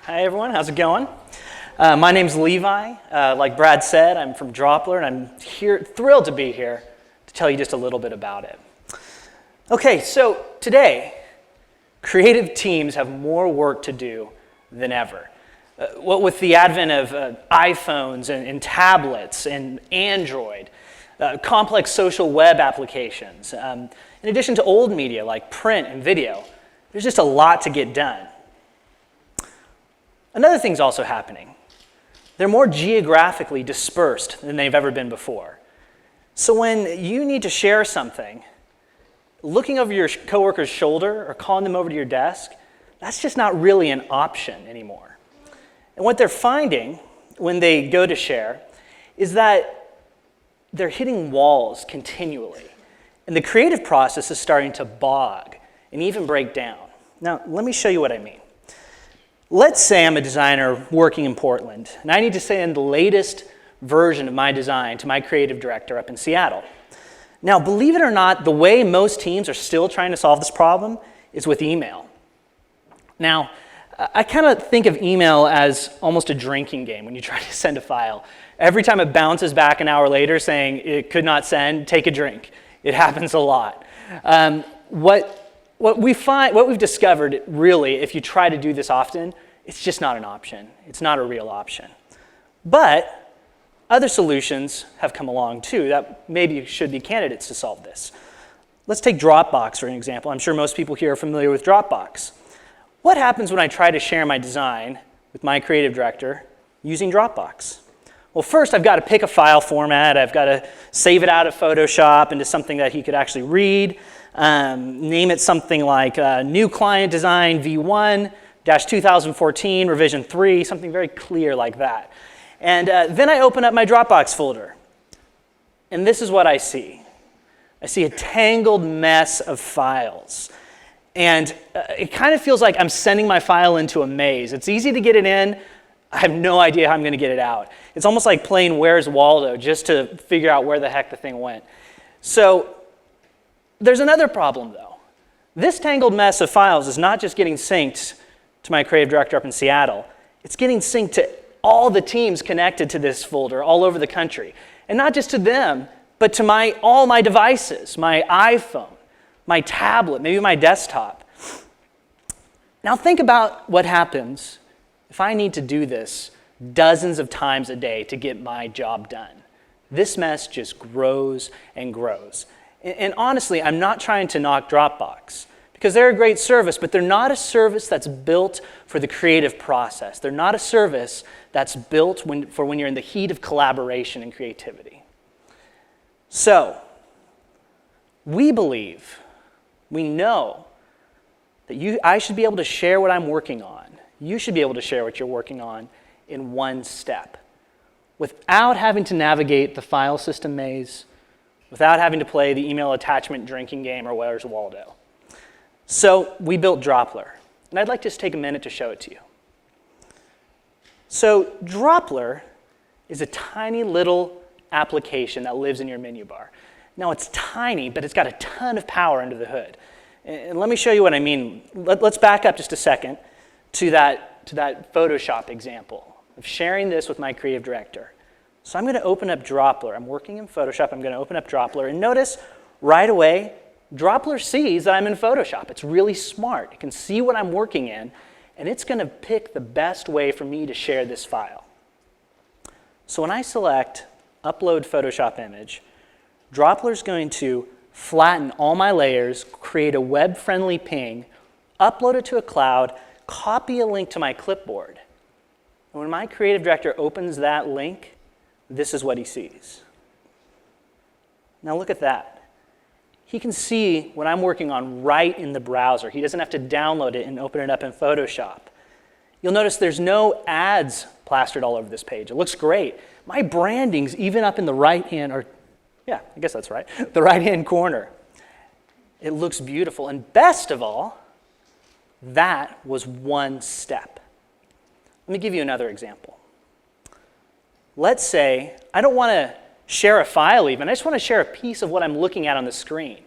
Hi everyone, how's it going? My name's Levi. Like Brad said, I'm from Droplr, and I'm thrilled to be here to tell you just a little bit about it. Okay, so today, creative teams have more work to do than ever. What with the advent of iPhones and tablets and Android, complex social web applications, in addition to old media like print and video, there's just a lot to get done. Another thing's also happening. They're more geographically dispersed than they've ever been before. So when you need to share something, looking over your coworker's shoulder or calling them over to your desk, that's just not really an option anymore. And what they're finding when they go to share is that they're hitting walls continually. And the creative process is starting to bog and even break down. Now, let me show you what I mean. Let's say I'm a designer working in Portland, and I need to send the latest version of my design to my creative director up in Seattle. Now, believe it or not, the way most teams are still trying to solve this problem is with email. Now, I kind of think of email as almost a drinking game when you try to send a file. Every time it bounces back an hour later saying it could not send, take a drink. It happens a lot. What we've discovered, really, if you try to do this often, it's just not an option. It's not a real option. But other solutions have come along, too, that maybe should be candidates to solve this. Let's take Dropbox, for an example. I'm sure most people here are familiar with Dropbox. What happens when I try to share my design with my creative director using Dropbox? Well, first, I've got to pick a file format. I've got to save it out of Photoshop into something that he could actually read. Name it something like New Client Design V1-2014 Revision 3, something very clear like that. And then I open up my Dropbox folder. And this is what I see. I see a tangled mess of files. And it kind of feels like I'm sending my file into a maze. It's easy to get it in. I have no idea how I'm going to get it out. It's almost like playing Where's Waldo just to figure out where the heck the thing went. So there's another problem, though. This tangled mess of files is not just getting synced to my creative director up in Seattle. It's getting synced to all the teams connected to this folder all over the country. And not just to them, but to all my devices, my iPhone, my tablet, maybe my desktop. Now think about what happens if I need to do this dozens of times a day to get my job done. This mess just grows and grows. And honestly, I'm not trying to knock Dropbox, because they're a great service, but they're not a service that's built for the creative process. They're not a service that's built for when you're in the heat of collaboration and creativity. So, we know that I should be able to share what I'm working on. You should be able to share what you're working on in one step, without having to navigate the file system maze, without having to play the email attachment drinking game or Where's Waldo. So we built Droplr, and I'd like to just take a minute to show it to you. So Droplr is a tiny little application that lives in your menu bar. Now it's tiny, but it's got a ton of power under the hood. And let me show you what I mean. Let's back up just a second to that Photoshop example of sharing this with my creative director. So I'm going to open up Droplr. I'm working in Photoshop. I'm going to open up Droplr. And notice right away, Droplr sees that I'm in Photoshop. It's really smart. It can see what I'm working in, and it's going to pick the best way for me to share this file. So when I select Upload Photoshop Image, Droplr is going to flatten all my layers, create a web-friendly ping, upload it to a cloud, copy a link to my clipboard. And when my creative director opens that link, this is what he sees. Now look at that. He can see what I'm working on right in the browser. He doesn't have to download it and open it up in Photoshop. You'll notice there's no ads plastered all over this page. It looks great. My branding's even up in the right-hand, I guess that's right, the right-hand corner. It looks beautiful. And best of all, that was one step. Let me give you another example. Let's say I don't want to share a file even. I just want to share a piece of what I'm looking at on the screen.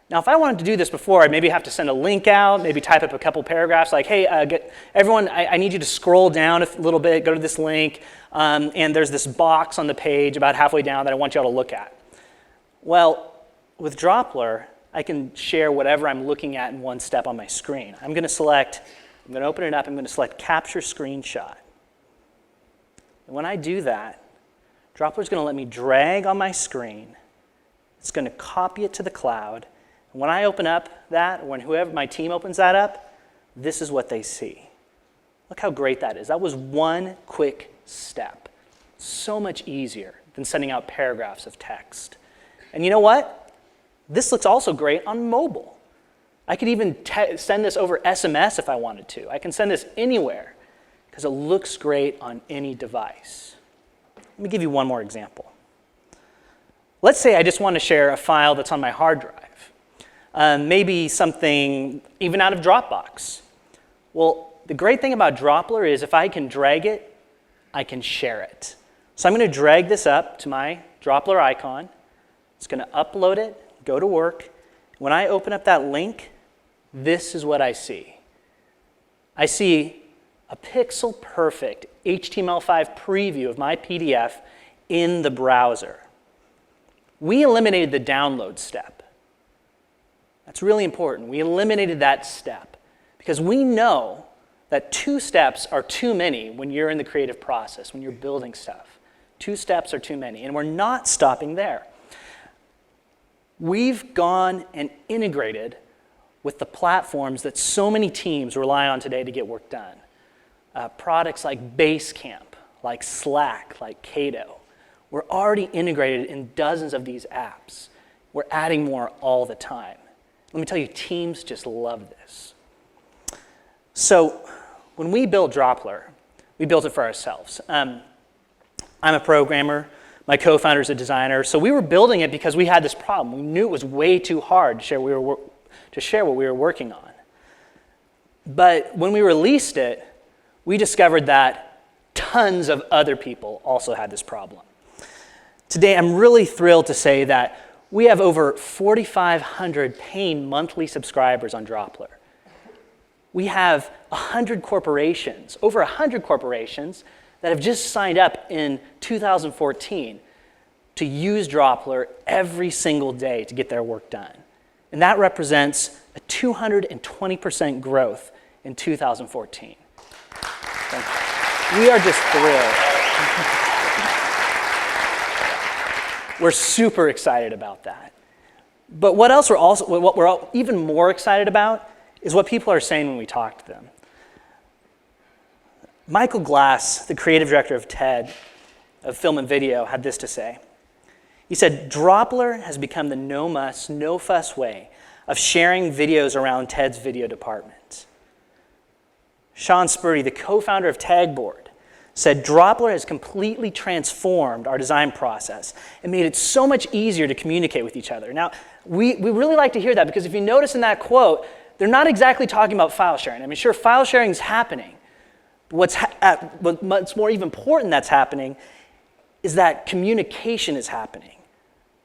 Now, if I wanted to do this before, I'd maybe have to send a link out, maybe type up a couple paragraphs like, hey, everyone, I need you to scroll down a little bit, go to this link, and there's this box on the page about halfway down that I want you all to look at. Well, with Droplr, I can share whatever I'm looking at in one step on my screen. I'm going to open it up, I'm going to select Capture Screenshot. And when I do that, Droplr is going to let me drag on my screen. It's going to copy it to the cloud. And when I open up that, or when whoever my team opens that up, this is what they see. Look how great that is. That was one quick step. So much easier than sending out paragraphs of text. And you know what? This looks also great on mobile. I could even send this over SMS if I wanted to. I can send this anywhere because it looks great on any device. Let me give you one more example. Let's say I just want to share a file that's on my hard drive. Maybe something even out of Dropbox. Well, the great thing about Droplr is if I can drag it, I can share it. So I'm going to drag this up to my Droplr icon. It's going to upload it, go to work. When I open up that link, this is what I see. I see a pixel-perfect HTML5 preview of my PDF in the browser. We eliminated the download step. That's really important. We eliminated that step because we know that 2 steps are too many when you're in the creative process, when you're building stuff. 2 steps are too many, and we're not stopping there. We've gone and integrated with the platforms that so many teams rely on today to get work done. Products like Basecamp, like Slack, like Cato. We're already integrated in dozens of these apps. We're adding more all the time. Let me tell you, teams just love this. So when we built Droplr, we built it for ourselves. I'm a programmer. My co-founder's a designer. So we were building it because we had this problem. We knew it was way too hard to share what we were working on. But when we released it, we discovered that tons of other people also had this problem. Today, I'm really thrilled to say that we have over 4,500 paying monthly subscribers on Droplr. We have 100 corporations, over 100 corporations that have just signed up in 2014 to use Droplr every single day to get their work done. And that represents a 220% growth in 2014. We are just thrilled. We're super excited about that. But what we're even more excited about is what people are saying when we talk to them. Michael Glass, the creative director of TED, of Film and Video, had this to say. He said, Droplr has become the no-muss, no-fuss way of sharing videos around TED's video department. Sean Spurdy, the co-founder of Tagboard, said Droplr has completely transformed our design process and made it so much easier to communicate with each other. Now, we really like to hear that because if you notice in that quote, they're not exactly talking about file sharing. I mean, sure, file sharing is happening. But what's more even important that's happening is that communication is happening.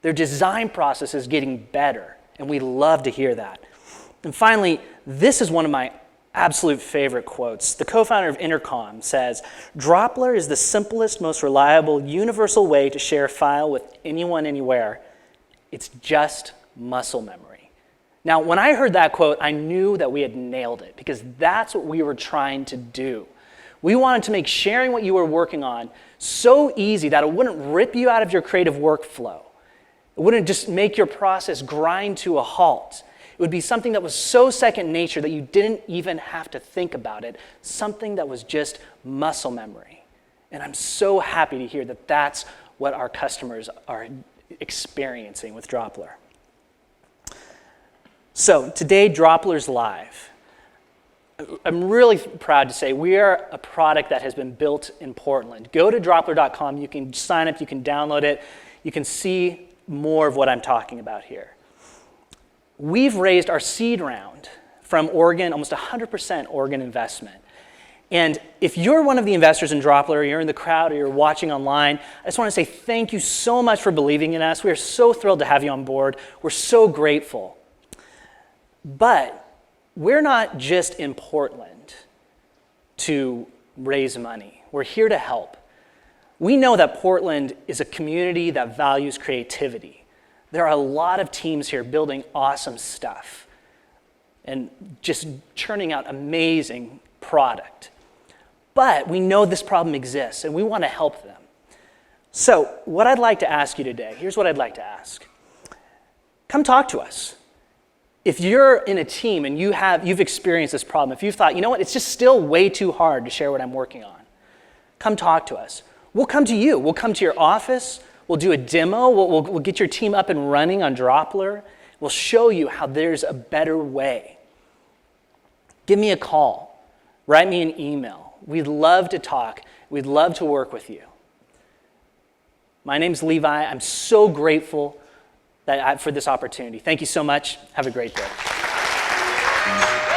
Their design process is getting better, and we love to hear that. And finally, this is one of my absolute favorite quotes. The co-founder of Intercom says, Droplr is the simplest, most reliable, universal way to share a file with anyone, anywhere. It's just muscle memory. Now, when I heard that quote, I knew that we had nailed it because that's what we were trying to do. We wanted to make sharing what you were working on so easy that it wouldn't rip you out of your creative workflow. It wouldn't just make your process grind to a halt. It would be something that was so second nature that you didn't even have to think about it, something that was just muscle memory. And I'm so happy to hear that that's what our customers are experiencing with Droplr. So today, Droplr's live. I'm really proud to say we are a product that has been built in Portland. Go to Droplr.com, you can sign up, you can download it, you can see more of what I'm talking about here. We've raised our seed round from Oregon, almost 100% Oregon investment. And if you're one of the investors in Droplr, or you're in the crowd, or you're watching online, I just want to say thank you so much for believing in us. We are so thrilled to have you on board. We're so grateful. But we're not just in Portland to raise money. We're here to help. We know that Portland is a community that values creativity. There are a lot of teams here building awesome stuff and just churning out amazing product. But we know this problem exists, and we want to help them. So what I'd like to ask you today, here's what I'd like to ask. Come talk to us. If you're in a team and you've experienced this problem, if you've thought, you know what, it's just still way too hard to share what I'm working on, come talk to us. We'll come to you. We'll come to your office. We'll do a demo. We'll get your team up and running on Droplr. We'll show you how there's a better way. Give me a call. Write me an email. We'd love to talk. We'd love to work with you. My name's Levi. I'm so grateful for this opportunity. Thank you so much. Have a great day.